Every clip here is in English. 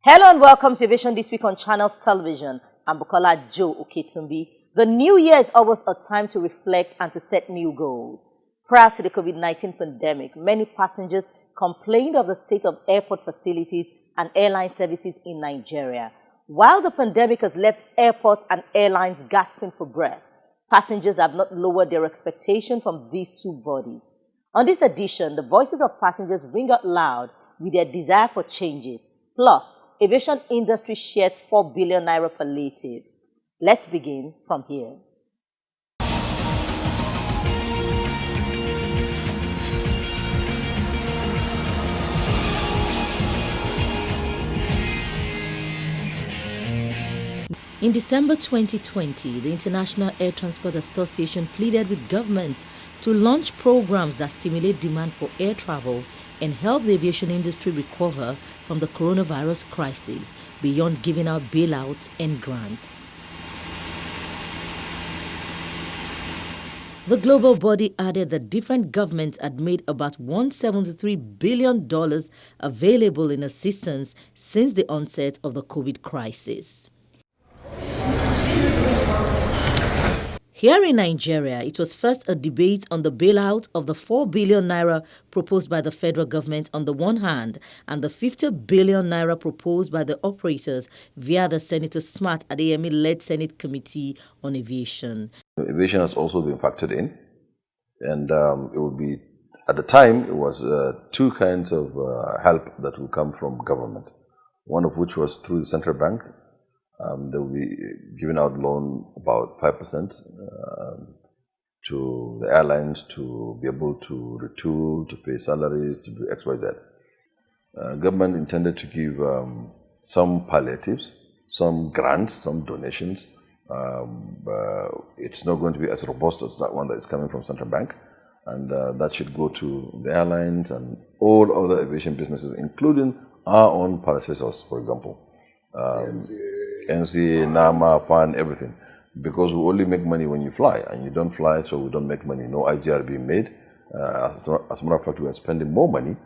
Hello and welcome to Aviation this week on Channels Television. I'm Bukola Joe Oketumbi. The new year is always a time to reflect and to set new goals. Prior to the COVID-19 pandemic, many passengers complained of the state of airport facilities and airline services in Nigeria. While the pandemic has left airports and airlines gasping for breath, passengers have not lowered their expectation from these two bodies. On this edition, the voices of passengers ring out loud with their desire for changes. Plus, aviation industry shares 4 billion naira palliative. Let's begin from here. In December 2020, the International Air Transport Association pleaded with governments to launch programs that stimulate demand for air travel and help the aviation industry recover from the coronavirus crisis beyond giving out bailouts and grants. The global body added that different governments had made about $173 billion available in assistance since the onset of the COVID crisis. Here in Nigeria, it was first a debate on the bailout of the 4 billion naira proposed by the federal government on the one hand and the 50 billion naira proposed by the operators via the Senator Smart Adeyemi-led Senate Committee on Aviation. Aviation has also been factored in, and it would be, at the time, it was two kinds of help that will come from government, one of which was through the central bank. They will be giving out loan about 5% to the airlines to be able to retool, to pay salaries, to do XYZ. Government intended to give some palliatives, some grants, some donations. It's not going to be as robust as that one that is coming from central bank, and that should go to the airlines and all other aviation businesses, including our own parastatals, for example. NCA, NAMA, FAN, everything. Because we only make money when you fly, and you don't fly, so we don't make money. No IGR being made. As a matter of fact, we are spending more money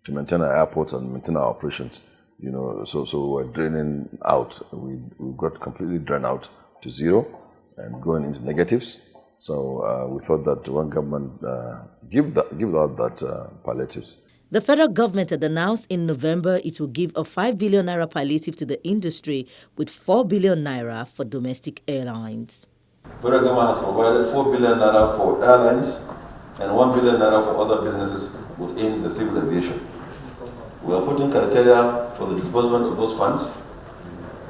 to maintain our airports and maintain our operations. You know, so we're draining out. We got completely drained out to zero and going into negatives. So we thought that one government give out that palliatives. The federal government had announced in November it will give a 5 billion naira palliative to the industry with 4 billion naira for domestic airlines. The federal government has provided 4 billion naira for airlines and 1 billion naira for other businesses within the civil aviation. We are putting criteria for the disbursement of those funds,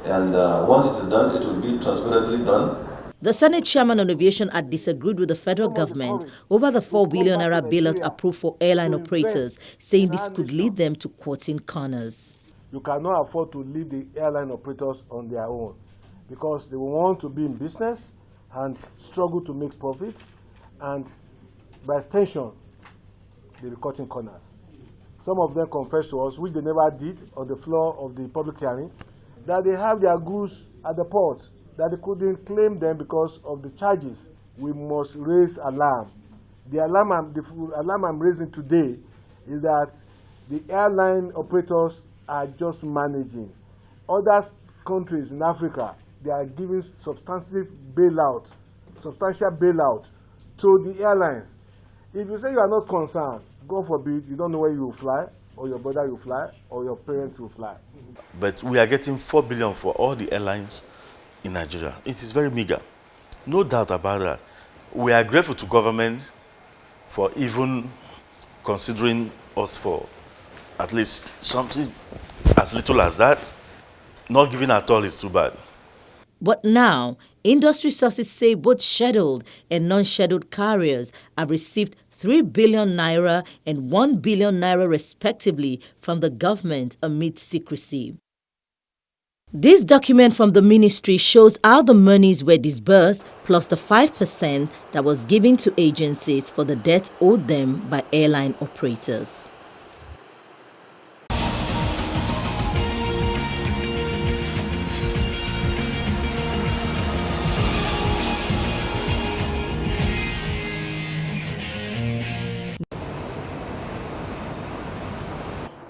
and once it is done, it will be transparently done. The Senate chairman on aviation had disagreed with the federal government over the 4 billion naira bailout approved for airline operators, saying this could lead them to cutting corners. You cannot afford to leave the airline operators on their own because they will want to be in business and struggle to make profit, and by extension, they'll be cutting corners. Some of them confessed to us, which they never did on the floor of the public hearing, that they have their goods at the port, that they couldn't claim them because of the charges. We must raise alarm. The alarm I'm raising today is that the airline operators are just managing. Other countries in Africa, they are giving substantial bailout to the airlines. If you say you are not concerned, God forbid, you don't know where you will fly, or your brother will fly, or your parents will fly. But we are getting 4 billion for all the airlines in Nigeria. It is very meager. No doubt about that. We are grateful to government for even considering us for at least something as little as that. Not giving at all is too bad. But now, industry sources say both scheduled and non-scheduled carriers have received 3 billion naira and 1 billion naira respectively from the government amid secrecy. This document from the ministry shows how the monies were disbursed plus the 5% that was given to agencies for the debt owed them by airline operators.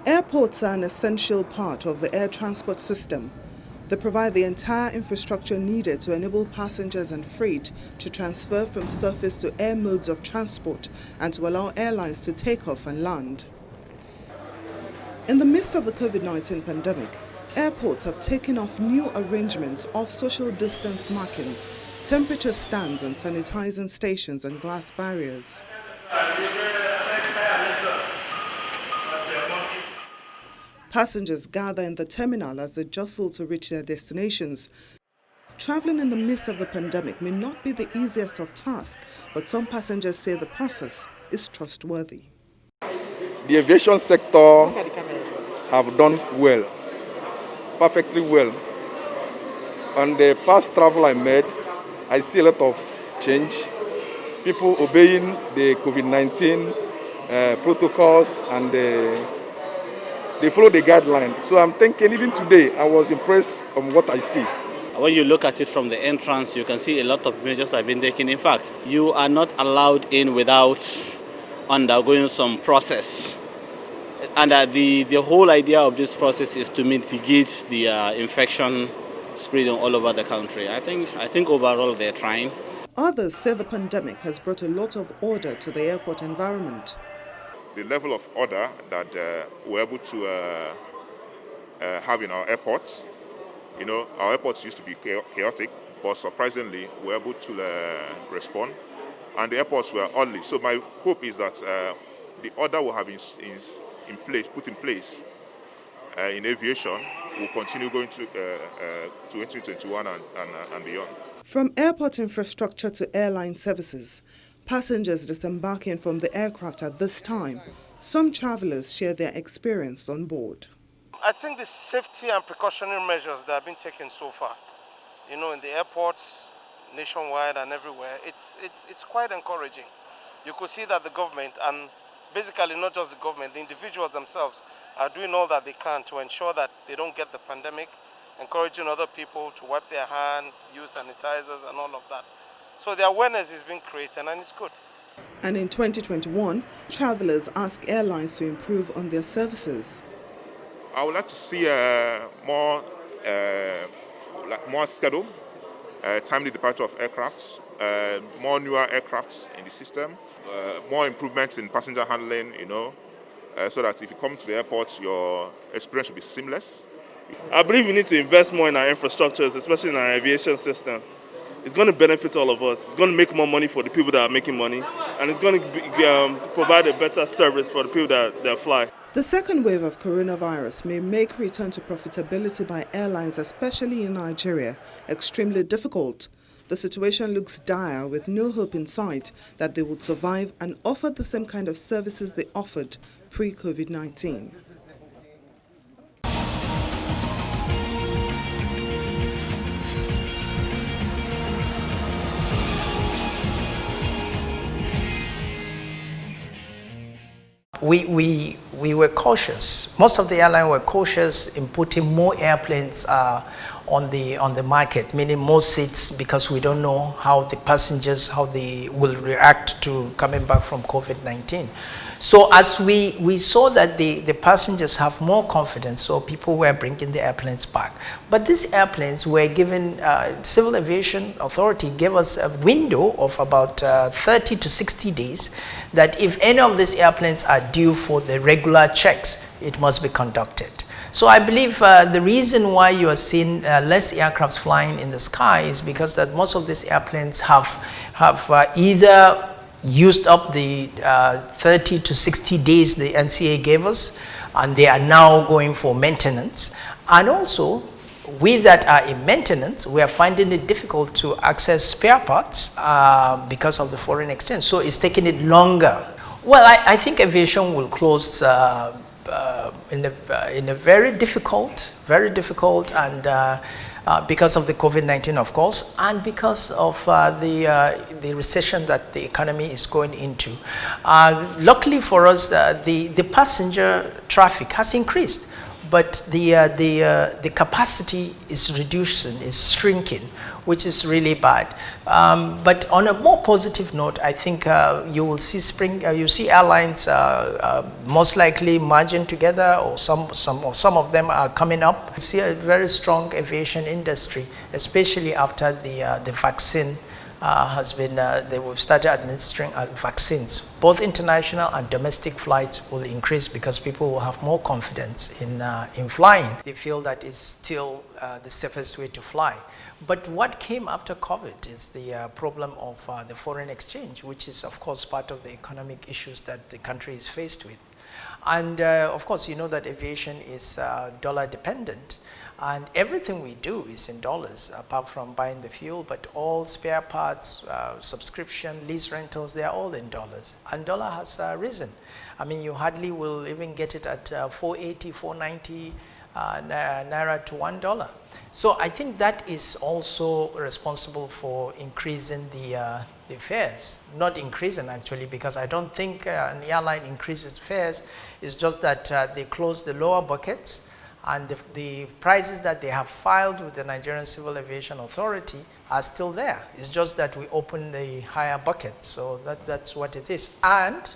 Airports are an essential part of the air transport system. They provide the entire infrastructure needed to enable passengers and freight to transfer from surface to air modes of transport and to allow airlines to take off and land. In the midst of the COVID-19 pandemic, airports have taken off new arrangements of social distance markings, temperature stands and sanitizing stations and glass barriers. Passengers gather in the terminal as they jostle to reach their destinations. Traveling in the midst of the pandemic may not be the easiest of tasks, but some passengers say the process is trustworthy. The aviation sector have done well, perfectly well. On the past travel I made, I see a lot of change. People obeying the COVID-19 protocols and they follow the guidelines. So I'm thinking even today, I was impressed on what I see. When you look at it from the entrance, you can see a lot of measures have been taken. In fact, you are not allowed in without undergoing some process. And the whole idea of this process is to mitigate the infection spreading all over the country. I think overall they're trying. Others say the pandemic has brought a lot of order to the airport environment. The level of order that we're able to have in our airports, our airports used to be chaotic, but surprisingly, we're able to respond. And the airports were orderly. So my hope is that the order will have put in place in aviation will continue going to 2021 and beyond. From airport infrastructure to airline services, passengers disembarking from the aircraft at this time, some travelers share their experience on board. I think the safety and precautionary measures that have been taken so far, in the airports, nationwide and everywhere, it's quite encouraging. You could see that the government, and basically not just the government, the individuals themselves are doing all that they can to ensure that they don't get the pandemic, encouraging other people to wipe their hands, use sanitizers and all of that. So the awareness is being created and it's good. And in 2021, travelers ask airlines to improve on their services. I would like to see more schedule, timely departure of aircrafts, more newer aircrafts in the system, more improvements in passenger handling, so that if you come to the airport, your experience will be seamless. I believe we need to invest more in our infrastructures, especially in our aviation system. It's going to benefit all of us. It's going to make more money for the people that are making money, and it's going to provide a better service for the people that fly. The second wave of coronavirus may make return to profitability by airlines, especially in Nigeria, extremely difficult. The situation looks dire with no hope in sight that they would survive and offer the same kind of services they offered pre-COVID-19. We were cautious. Most of the airlines were cautious in putting more airplanes on the market, meaning more seats, because we don't know how the passengers, how they will react to coming back from COVID-19. So as we saw that the passengers have more confidence, so people were bringing the airplanes back. But these airplanes were given, Civil Aviation Authority gave us a window of about 30 to 60 days that if any of these airplanes are due for the regular checks, it must be conducted. So I believe the reason why you are seeing less aircrafts flying in the sky is because that most of these airplanes have either used up the 30 to 60 days the NCA gave us, and they are now going for maintenance. And also, we that are in maintenance, we are finding it difficult to access spare parts because of the foreign exchange. So it's taking it longer. Well, I think aviation will close in a very difficult, and because of the COVID-19, of course, and because of the recession that the economy is going into. Luckily for us, the passenger traffic has increased. but the capacity is reducing, is shrinking, which is really bad. But on a more positive note, I think you will see you see airlines most likely merging together, or some of them are coming up. You see a very strong aviation industry, especially after the vaccine has been, we've started administering vaccines. Both international and domestic flights will increase because people will have more confidence in flying. They feel that it's still the safest way to fly. But what came after COVID is the problem of the foreign exchange, which is, of course, part of the economic issues that the country is faced with. And, of course, you know that aviation is dollar dependent. And everything we do is in dollars, apart from buying the fuel, but all spare parts, subscription, lease rentals, they are all in dollars. And dollar has risen. I mean, you hardly will even get it at 480, 490 naira to $1. So I think that is also responsible for increasing the fares. Not increasing, actually, because I don't think an airline increases fares. It's just that they close the lower buckets, and the prices that they have filed with the Nigerian Civil Aviation Authority are still there. It's just that we open the higher buckets, so that's what it is. And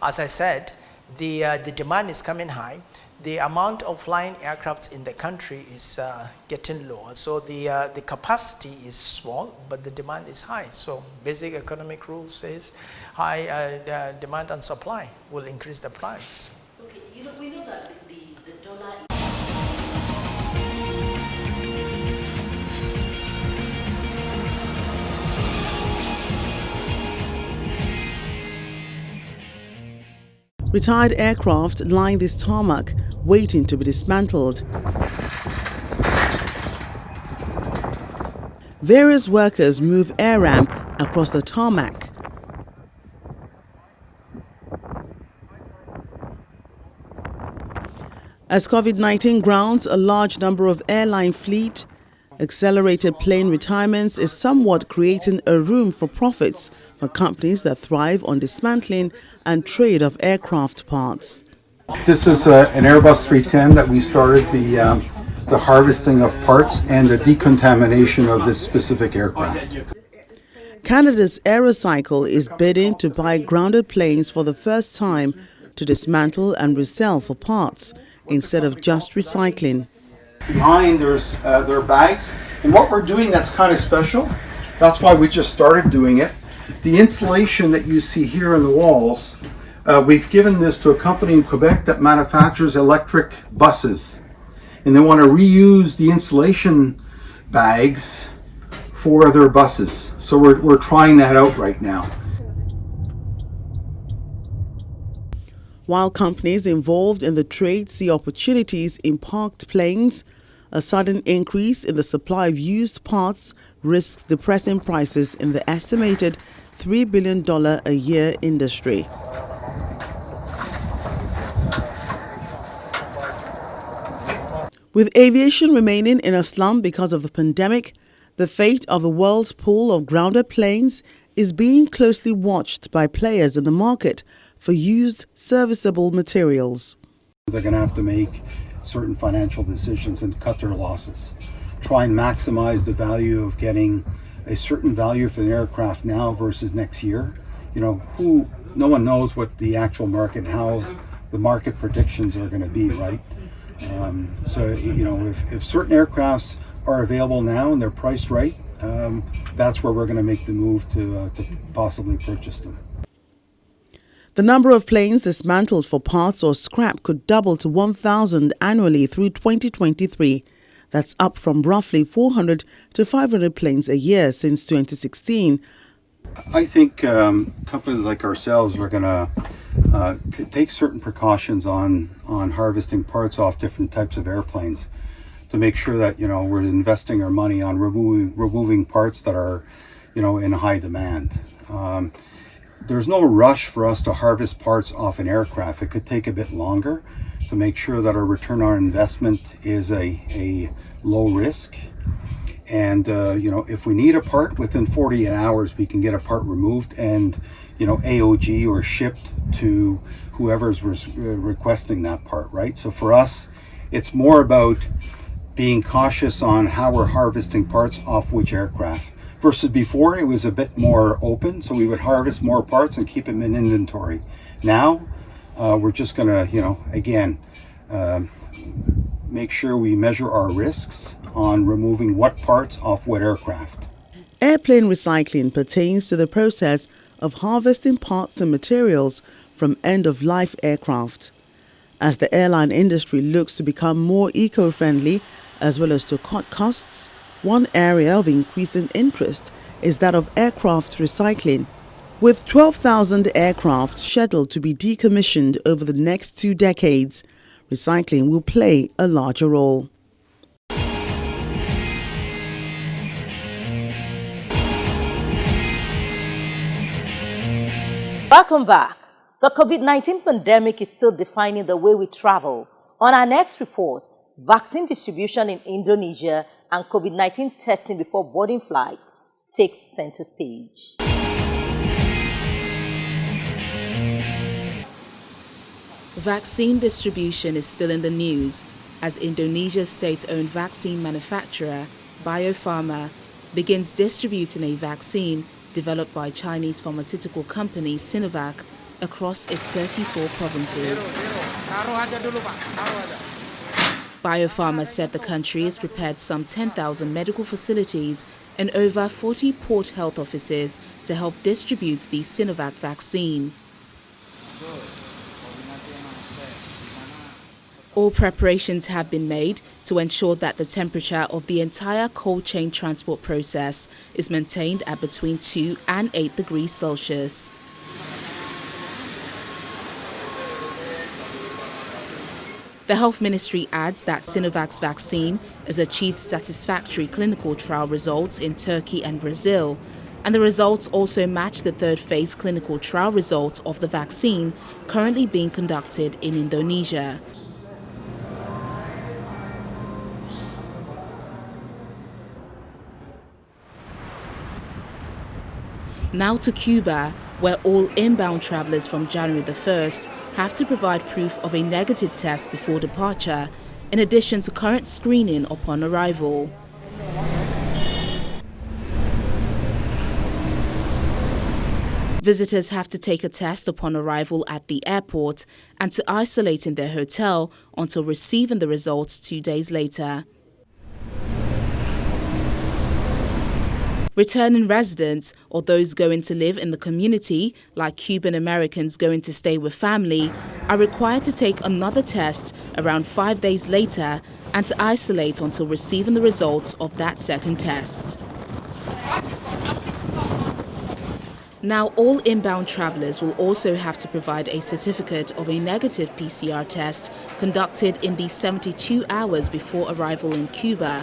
as I said, the demand is coming high. The amount of flying aircrafts in the country is getting lower. So the capacity is small, but the demand is high. So basic economic rule says high demand and supply will increase the price. Okay, we know that the dollar. Retired aircraft line this tarmac, waiting to be dismantled. Various workers move air ramp across the tarmac. As COVID-19 grounds a large number of airline fleet, accelerated plane retirements is somewhat creating a room for profits for companies that thrive on dismantling and trade of aircraft parts. This is an Airbus 310 that we started the harvesting of parts and the decontamination of this specific aircraft. Canada's Aerocycle is bidding to buy grounded planes for the first time to dismantle and resell for parts instead of just recycling. Behind there are bags, and what we're doing that's kind of special, that's why we just started doing it. The insulation that you see here in the walls, we've given this to a company in Quebec that manufactures electric buses, and they want to reuse the insulation bags for their buses. So we're trying that out right now. While companies involved in the trade see opportunities in parked planes, a sudden increase in the supply of used parts risks depressing prices in the estimated $3 billion a year industry. With aviation remaining in a slump because of the pandemic, the fate of the world's pool of grounded planes is being closely watched by players in the market for used serviceable materials. They're going to have to make certain financial decisions and cut their losses. Try and maximize the value of getting a certain value for an aircraft now versus next year. No one knows what the actual market and how the market predictions are going to be, right? So if certain aircrafts are available now and they're priced right, that's where we're going to make the move to possibly purchase them. The number of planes dismantled for parts or scrap could double to 1,000 annually through 2023. That's up from roughly 400 to 500 planes a year since 2016. I think companies like ourselves are going to take certain precautions on harvesting parts off different types of airplanes to make sure that we're investing our money on removing parts that are in high demand. There's no rush for us to harvest parts off an aircraft. It could take a bit longer to make sure that our return on investment is a low risk. And if we need a part within 48 hours, we can get a part removed and AOG or shipped to whoever's requesting that part, right? So for us, it's more about being cautious on how we're harvesting parts off which aircraft. Versus before, it was a bit more open, so we would harvest more parts and keep them in inventory. Now, we're just gonna, again, make sure we measure our risks on removing what parts off what aircraft. Airplane recycling pertains to the process of harvesting parts and materials from end-of-life aircraft. As the airline industry looks to become more eco-friendly as well as to cut costs, one area of increasing interest is that of aircraft recycling. With 12,000 aircraft scheduled to be decommissioned over the next 2 decades, recycling will play a larger role. Welcome back. The COVID-19 pandemic is still defining the way we travel. On our next report, vaccine distribution in Indonesia and COVID-19 testing before boarding flights takes center stage. Vaccine distribution is still in the news as Indonesia's state-owned vaccine manufacturer, Bio Farma, begins distributing a vaccine developed by Chinese pharmaceutical company Sinovac across its 34 provinces. Bio Farma said the country has prepared some 10,000 medical facilities and over 40 port health offices to help distribute the Sinovac vaccine. All preparations have been made to ensure that the temperature of the entire cold chain transport process is maintained at between 2 and 8 degrees Celsius. The Health Ministry adds that Sinovac's vaccine has achieved satisfactory clinical trial results in Turkey and Brazil, and the results also match the third phase clinical trial results of the vaccine currently being conducted in Indonesia. Now to Cuba, where all inbound travelers from January the 1st have to provide proof of a negative test before departure, in addition to current screening upon arrival. Visitors have to take a test upon arrival at the airport and to isolate in their hotel until receiving the results 2 days later. Returning residents or those going to live in the community, like Cuban Americans going to stay with family, are required to take another test around 5 days later and to isolate until receiving the results of that second test. Now, all inbound travelers will also have to provide a certificate of a negative PCR test conducted in the 72 hours before arrival in Cuba.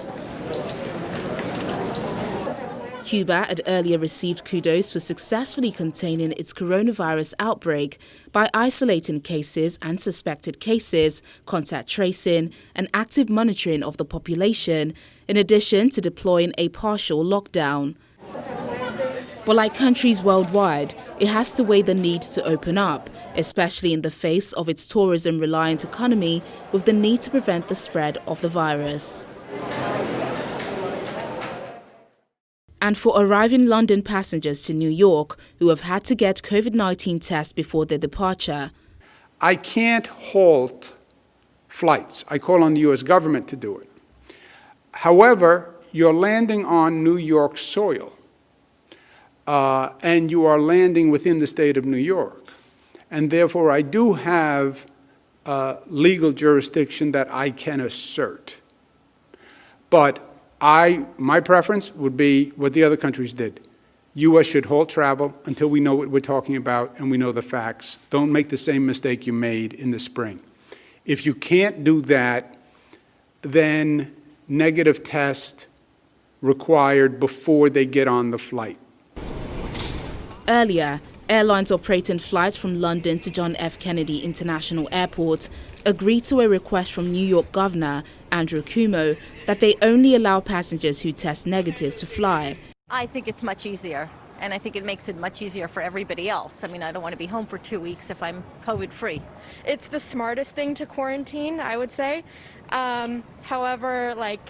Cuba had earlier received kudos for successfully containing its coronavirus outbreak by isolating cases and suspected cases, contact tracing, and active monitoring of the population, in addition to deploying a partial lockdown. But like countries worldwide, it has to weigh the need to open up, especially in the face of its tourism-reliant economy, with the need to prevent the spread of the virus. And for arriving London passengers to New York who have had to get COVID-19 tests before their departure. I can't halt flights. I call on the U.S. government to do it. However, you're landing on New York soil, and you are landing within the state of New York. And therefore, I do have legal jurisdiction that I can assert. But my preference would be what the other countries did. U.S. should halt travel until we know what we're talking about and we know the facts. Don't make the same mistake you made in the spring. If you can't do that, then negative test required before they get on the flight. Earlier, airlines operating flights from London to John F. Kennedy International Airport agreed to a request from New York Governor Andrew Cuomo that they only allow passengers who test negative to fly. I think it's much easier And I think it makes it much easier for everybody else. I mean, I don't want to be home for 2 weeks if I'm COVID-free. It's the smartest thing to quarantine, I would say. However, like,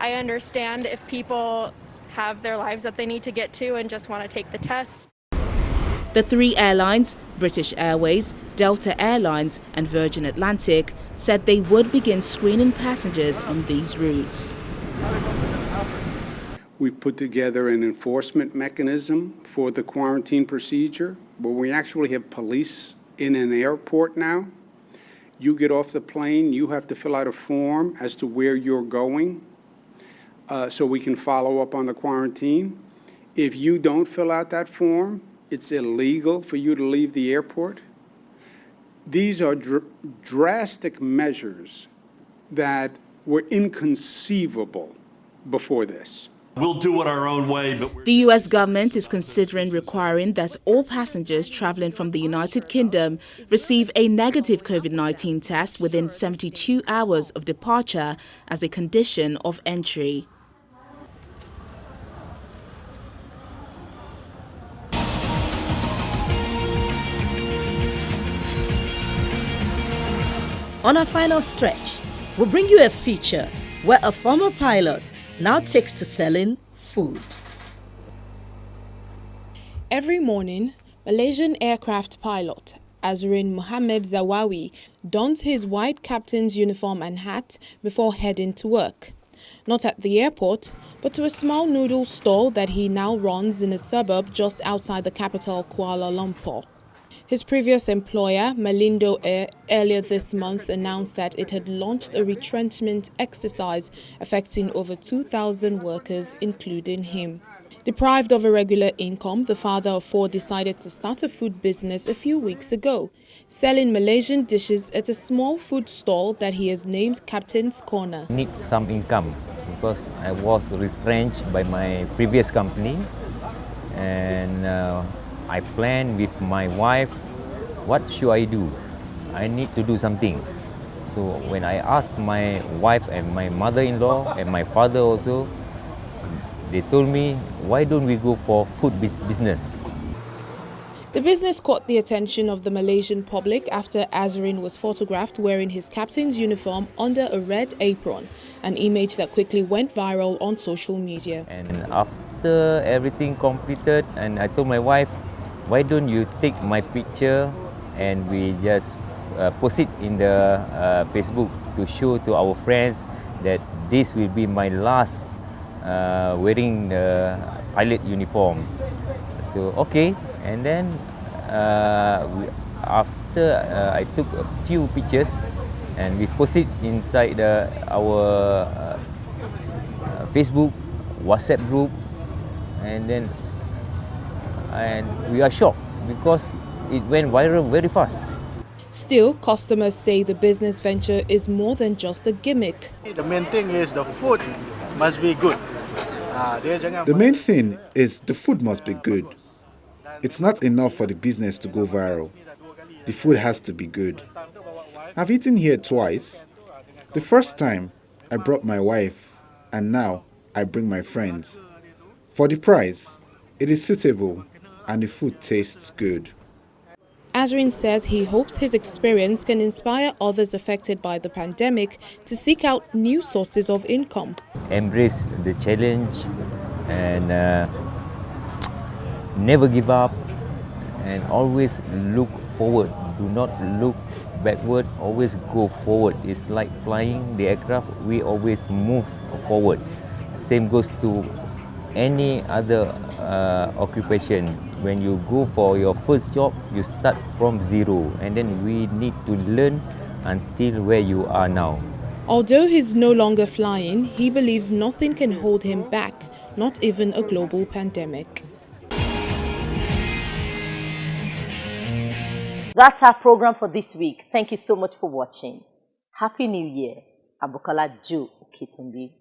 I understand if people have their lives that they need to get to and just want to take the test. The three airlines, British Airways, Delta Airlines and Virgin Atlantic, said they would begin screening passengers on these routes. We put together an enforcement mechanism for the quarantine procedure, where we actually have police in an airport now. You get off the plane, you have to fill out a form as to where you're going, so we can follow up on the quarantine. If you don't fill out that form, it's illegal for you to leave the airport. These are drastic measures that were inconceivable before this. We'll do it our own way, but The U.S. government is considering requiring that all passengers traveling from the United Kingdom receive a negative COVID-19 test within 72 hours of departure as a condition of entry. On our final stretch, we'll bring you a feature where a former pilot now takes to selling food. Every morning, Malaysian aircraft pilot Azrin Mohammed Zawawi dons his white captain's uniform and hat before heading to work. Not at the airport, but to a small noodle stall that he now runs in a suburb just outside the capital, Kuala Lumpur. His previous employer, Malindo Air, earlier this month announced that it had launched a retrenchment exercise affecting over 2,000 workers, including him. Deprived of a regular income, the father of four decided to start a food business a few weeks ago, selling Malaysian dishes at a small food stall that he has named Captain's Corner. I need some income because I was retrenched by my previous company, and I planned with my wife, what should I do? I need to do something. So when I asked my wife and my mother-in-law and my father also, they told me, why don't we go for food business? The business caught the attention of the Malaysian public after Azrin was photographed wearing his captain's uniform under a red apron, an image that quickly went viral on social media. And after everything completed, and I told my wife, why don't you take my picture and we just post it in the Facebook to show to our friends that this will be my last wearing the pilot uniform. So okay, and then after I took a few pictures and we posted inside our Facebook, WhatsApp group, and we are shocked because it went viral very fast. Still, customers say the business venture is more than just a gimmick. The main thing is the food must be good. The main thing is the food must be good. It's not enough for the business to go viral. The food has to be good. I've eaten here twice. The first time, I brought my wife, and now I bring my friends. For the price, it is suitable and the food tastes good. Azrin says he hopes his experience can inspire others affected by the pandemic to seek out new sources of income. Embrace the challenge and never give up, and always look forward. Do not look backward, always go forward. It's like flying the aircraft, we always move forward. Same goes to any other occupation. When you go for your first job, you start from zero, and then we need to learn until where you are now. Although he's no longer flying, he believes nothing can hold him back, not even a global pandemic. That's our program for this week. Thank you so much for watching. Happy New Year. Abukola Jo Oketunbi.